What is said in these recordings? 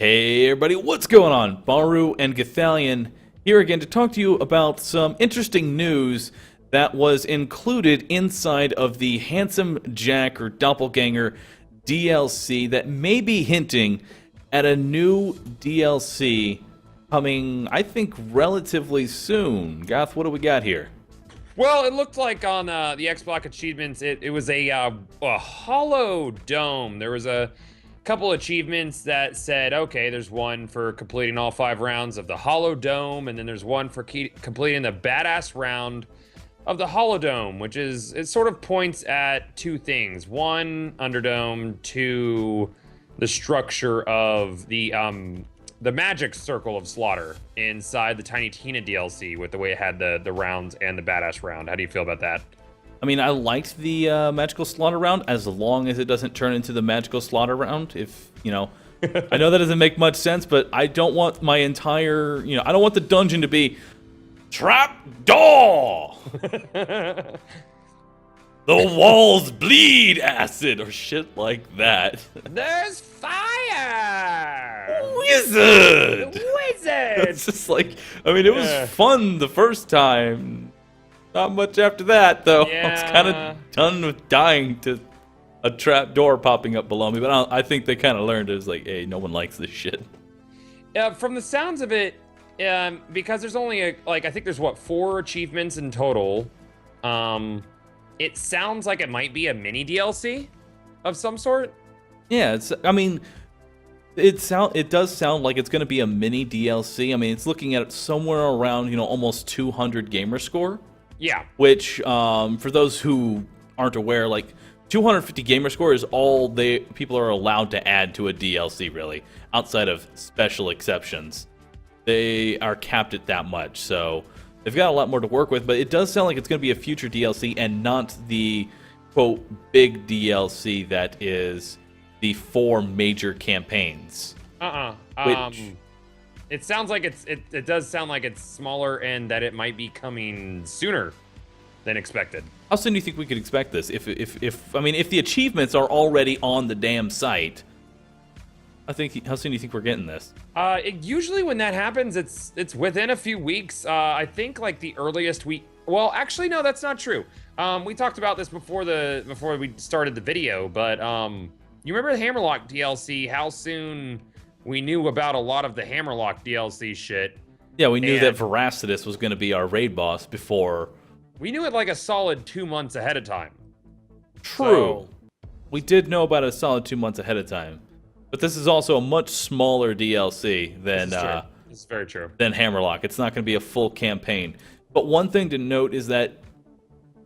Hey everybody, what's going on? Bahroo and Gothalion here again to talk to you about some interesting news that was included inside of the Handsome Jack or Doppelganger DLC that may be hinting at a new DLC coming, I think, relatively soon. Goth, what do we got here? Well, it looked like on the Xbox achievements, it was a HoloDome. There was a couple achievements that said, okay, there's one for completing all 5 rounds of the HoloDome, and then there's one for completing the badass round of the HoloDome, which is, it sort of points at 2 things. 1, Underdome. 2, the structure of the magic circle of slaughter inside the Tiny Tina DLC with the way it had the rounds and the badass round. How do you feel about that? I mean, I liked the magical slaughter round as long as it doesn't turn into the magical slaughter round. If, you know, I know that doesn't make much sense, but I don't want my entire, I don't want the dungeon to be trap door. The walls bleed acid or shit like that. There's fire! Wizard! Wizard! It's just like, I mean, it was fun the first time. Not much after that, though. Yeah. I was kind of done with dying to a trap door popping up below me, but I think they kind of learned it was like, hey, no one likes this shit. From the sounds of it, because there's only, I think there's, 4 achievements in total, it sounds like it might be a mini DLC of some sort. Yeah, I mean, it does sound like it's going to be a mini DLC. I mean, it's looking at somewhere around, almost 200 gamer score. Yeah. Which, for those who aren't aware, like 250 gamer score is all people are allowed to add to a DLC, really. Outside of special exceptions, they are capped at that much. So they've got a lot more to work with. But it does sound like it's going to be a future DLC and not the quote big DLC that is the 4 major campaigns. Which it sounds like it does sound like it's smaller and that it might be coming sooner than expected. How soon do you think we could expect this? If the achievements are already on the damn site, how soon do you think we're getting this? Usually when that happens, it's within a few weeks. I think like the earliest week. Well, actually, no, that's not true. We talked about this before we started the video, but you remember the Hammerlock DLC? How soon we knew about a lot of the Hammerlock DLC shit. Yeah, we knew that Veracitus was going to be our raid boss before. We knew it like a solid 2 months ahead of time. True. So, we did know about it a solid 2 months ahead of time. But this is also a much smaller DLC than this is very true. Than Hammerlock. It's not going to be a full campaign. But one thing to note is that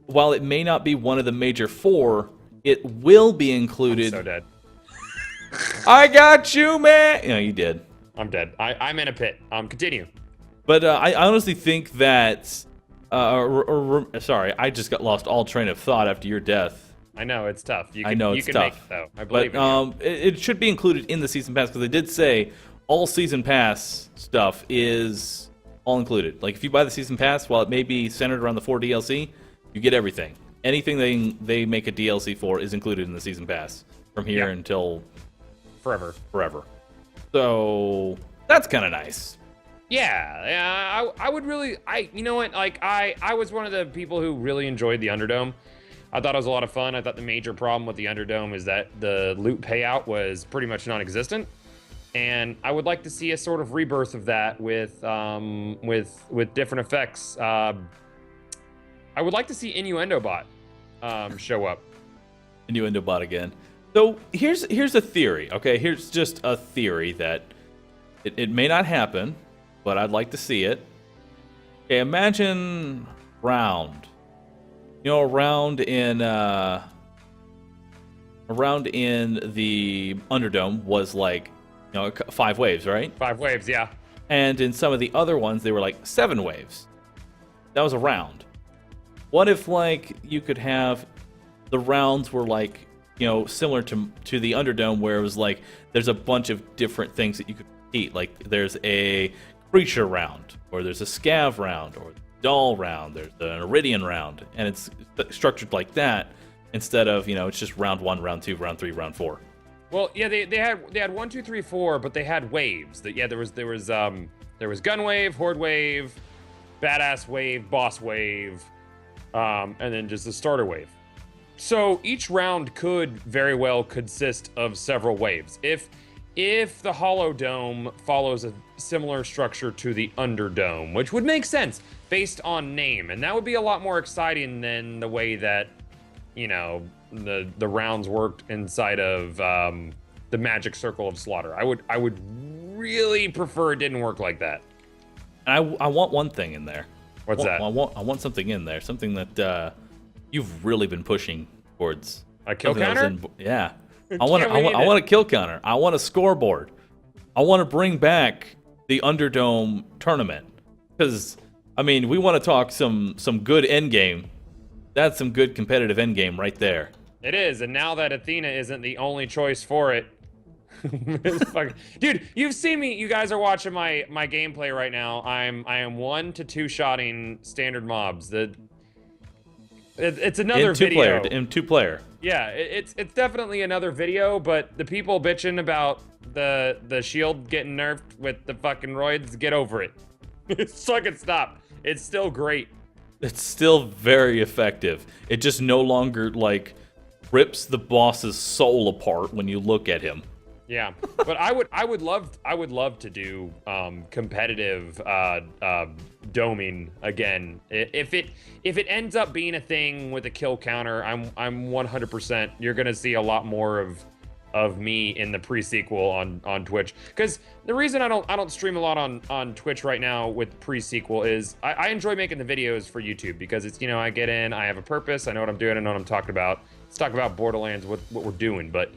while it may not be one of the major 4, it will be included. I'm so dead. I got you, man. No, you did. I'm dead. I'm in a pit. Continue. But I honestly think that. Sorry, I just got lost all train of thought after your death. I know it's tough. I know it's tough. Make it though. I believe in you. It should be included in the season pass because they did say all season pass stuff is all included. Like if you buy the season pass, while it may be centered around the 4 DLC, you get everything. Anything they make a DLC for is included in the season pass from here until forever. So that's kind of nice. Yeah, I would really, you know what, like, I was one of the people who really enjoyed the Underdome. I thought it was a lot of fun. I thought the major problem with the Underdome is that the loot payout was pretty much non-existent. And I would like to see a sort of rebirth of that with different effects. I would like to see Innuendo Bot show up. Innuendo Bot again. So here's a theory, okay? Here's just a theory that it may not happen, but I'd like to see it. Okay, imagine round. Around in the Underdome was like, 5 waves, right? 5 waves, yeah. And in some of the other ones, they were like 7 waves. That was a round. What if like you could have the rounds were like, similar to the Underdome, where it was like there's a bunch of different things that you could eat. Like there's a creature round, or there's a scav round, or doll round, there's an iridian round, and it's structured like that instead of, it's just round 1, round 2, round 3, round 4. Well, yeah, they had 1, 2, 3, 4, but they had waves. That there was gun wave, horde wave, badass wave, boss wave, and then just the starter wave. So each round could very well consist of several waves. If the HoloDome follows a similar structure to the Underdome, which would make sense based on name, and that would be a lot more exciting than the way that, you know, the rounds worked inside of the Magic Circle of Slaughter. I would really prefer it didn't work like that. And I want one thing in there. What's that? I want something in there, something that you've really been pushing towards. A kill counter? Yeah. I want a kill counter. I want a scoreboard. I want to bring back the Underdome tournament. Because, I mean, we want to talk some good endgame. That's some good competitive endgame right there. It is, and now that Athena isn't the only choice for it. Dude, you've seen me. You guys are watching my gameplay right now. I am 1 to 2 shotting standard mobs. It's another video. In two player. Yeah, it's definitely another video, but the people bitching about the shield getting nerfed with the fucking roids, get over it. Fucking stop. It's still great. It's still very effective. It just no longer, like, rips the boss's soul apart when you look at him. Yeah, but I would love to do competitive doming again. If it ends up being a thing with a kill counter, I'm 100%. You're gonna see a lot more of me in the pre-sequel on Twitch. Because the reason I don't stream a lot on Twitch right now with pre-sequel is I enjoy making the videos for YouTube because it's, you know, I get in, I have a purpose, I know what I'm doing, I know what I'm talking about. Let's talk about Borderlands, what we're doing, but.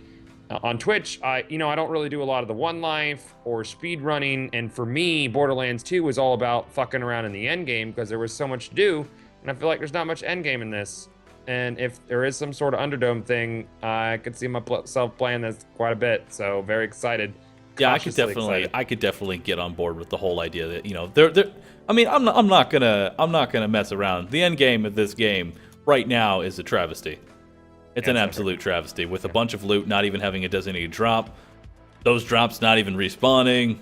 On Twitch, I don't really do a lot of the one life or speed running, and for me, Borderlands 2 was all about fucking around in the end game because there was so much to do, and I feel like there's not much end game in this. And if there is some sort of Underdome thing, I could see myself playing this quite a bit. So very excited. Yeah, I could definitely get on board with the whole idea that, you know, I mean, I'm not gonna mess around. The end game of this game right now is a travesty. It's an absolute travesty with a bunch of loot not even having a designated drop. Those drops not even respawning.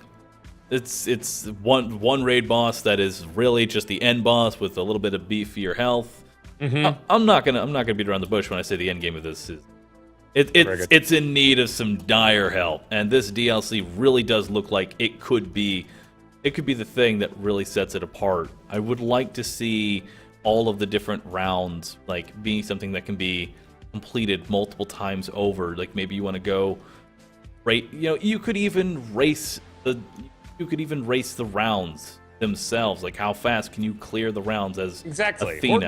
It's one raid boss that is really just the end boss with a little bit of beefier health. Mm-hmm. I'm not gonna beat around the bush when I say the end game of this is it's in need of some dire help, and this DLC really does look like it could be the thing that really sets it apart. I would like to see all of the different rounds like being something that can be completed multiple times over. Like maybe you want to go you could even race the rounds themselves. Like how fast can you clear the rounds as exactly Athena?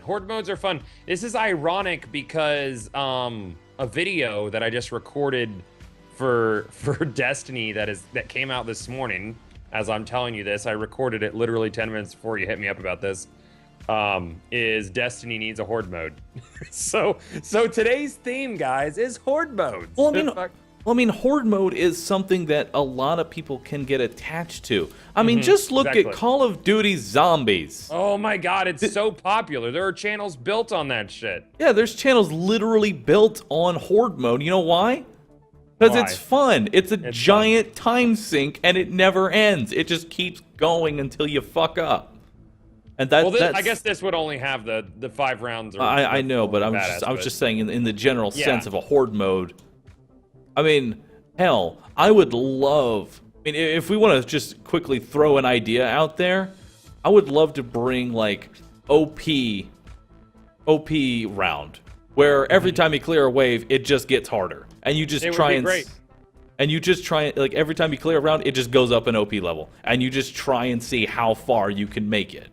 Horde modes are fun. This is ironic because a video that I just recorded for Destiny that came out this morning, as I'm telling you this, I recorded it literally 10 minutes before you hit me up about this, is Destiny needs a horde mode. so today's theme, guys, is horde modes. Well, I mean, horde mode is something that a lot of people can get attached to. I mean, just look at Call of Duty Zombies. Oh my god, it's so popular. There are channels built on that shit. Yeah, there's channels literally built on horde mode. You know why? Because it's fun. It's giant time sink, and it never ends. It just keeps going until you fuck up. And I guess this would only have the 5 rounds. I know, but I was just saying in the general sense of a horde mode. I mean, hell, I would love. I mean, if we want to just quickly throw an idea out there, I would love to bring like OP round, where every time you clear a wave, it just gets harder, and you just try like every time you clear a round, it just goes up an OP level, and you just try and see how far you can make it.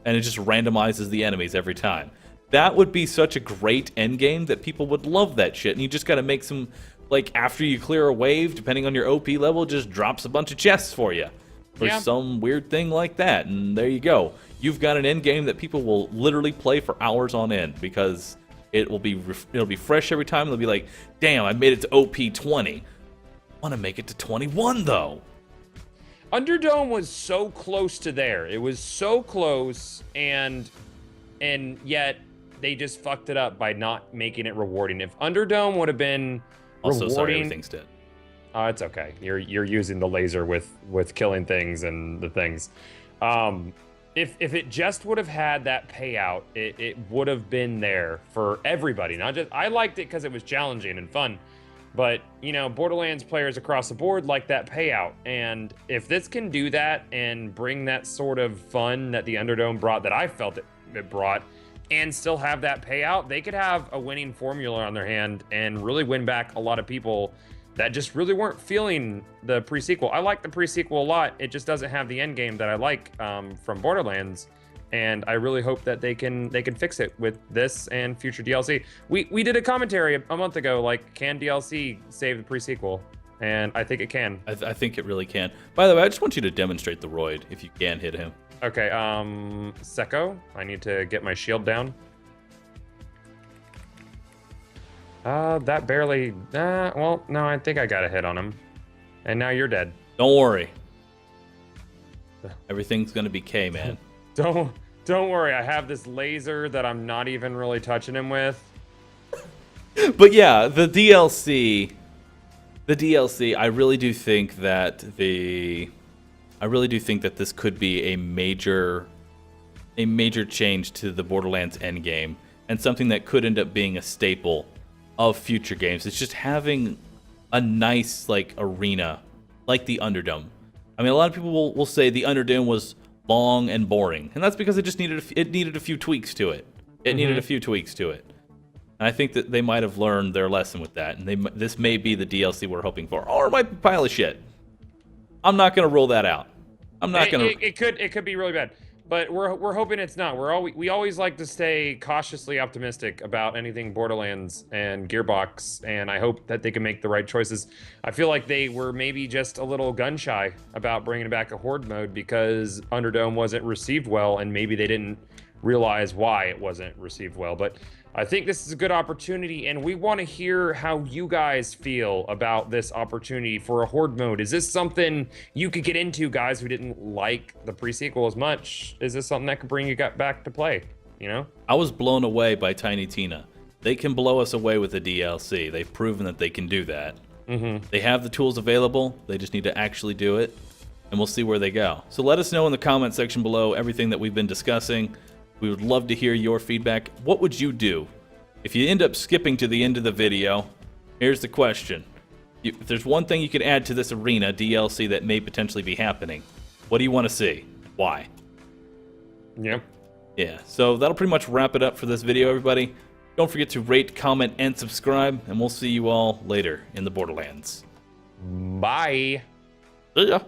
And it just randomizes the enemies every time. That would be such a great end game that people would love that shit. And you just got to make some, like, after you clear a wave, depending on your OP level, just drops a bunch of chests for you. Or some weird thing like that. And there you go. You've got an end game that people will literally play for hours on end because it'll be fresh every time. They'll be like, damn, I made it to OP 20. I want to make it to 21, though. Underdome was so close to there. It was so close, and yet they just fucked it up by not making it rewarding. If Underdome would have been Also, sorry, rewarding, everything's dead. it's okay. You're using the laser with killing things and the things. If it just would have had that payout, it would have been there for everybody. Not just I liked it because it was challenging and fun, but Borderlands players across the board like that payout. And if this can do that and bring that sort of fun that the Underdome brought, that I felt it brought, and still have that payout, they could have a winning formula on their hand and really win back a lot of people that just really weren't feeling the pre-sequel. I like the pre-sequel a lot. It just doesn't have the end game that I like from Borderlands, and I really hope that they can fix it with this and future DLC. We did a commentary a month ago, like, can DLC save the pre-sequel? And I think it can. I think it really can. By the way, I just want you to demonstrate the Roid if you can hit him. Okay, Secco, I need to get my shield down. That barely, well, no, I think I got a hit on him. And now you're dead. Don't worry. Everything's gonna be K, man. Don't worry, I have this laser that I'm not even really touching him with. But yeah, the DLC, I really do think that this could be a major change to the Borderlands endgame, and something that could end up being a staple of future games. It's just having a nice arena like the Underdome. I mean, a lot of people will say the Underdome was long and boring, and that's because it just needed a few tweaks to it. It needed a few tweaks to it. And I think that they might have learned their lesson with that, and this may be the DLC we're hoping for, or it might be a pile of shit. I'm not gonna rule that out. It could be really bad, but we're hoping it's not. We always like to stay cautiously optimistic about anything Borderlands and Gearbox, and I hope that they can make the right choices. I feel like they were maybe just a little gun shy about bringing back a horde mode because Underdome wasn't received well, and maybe they didn't realize why it wasn't received well. But I think this is a good opportunity, and we want to hear how you guys feel about this opportunity for a horde mode. Is this something you could get into, guys who didn't like the pre-sequel as much? Is this something that could bring you back to play, I was blown away by Tiny Tina. They can blow us away with the DLC. They've proven that they can do that. They have the tools available. They just need to actually do it, and we'll see where they go. So let us know in the comment section below everything that we've been discussing. We would love to hear your feedback. What would you do if you end up skipping to the end of the video? Here's the question. If there's one thing you could add to this arena DLC that may potentially be happening, what do you want to see? Why? Yep. Yeah, so that'll pretty much wrap it up for this video, everybody. Don't forget to rate, comment, and subscribe, and we'll see you all later in the Borderlands. Bye. See ya.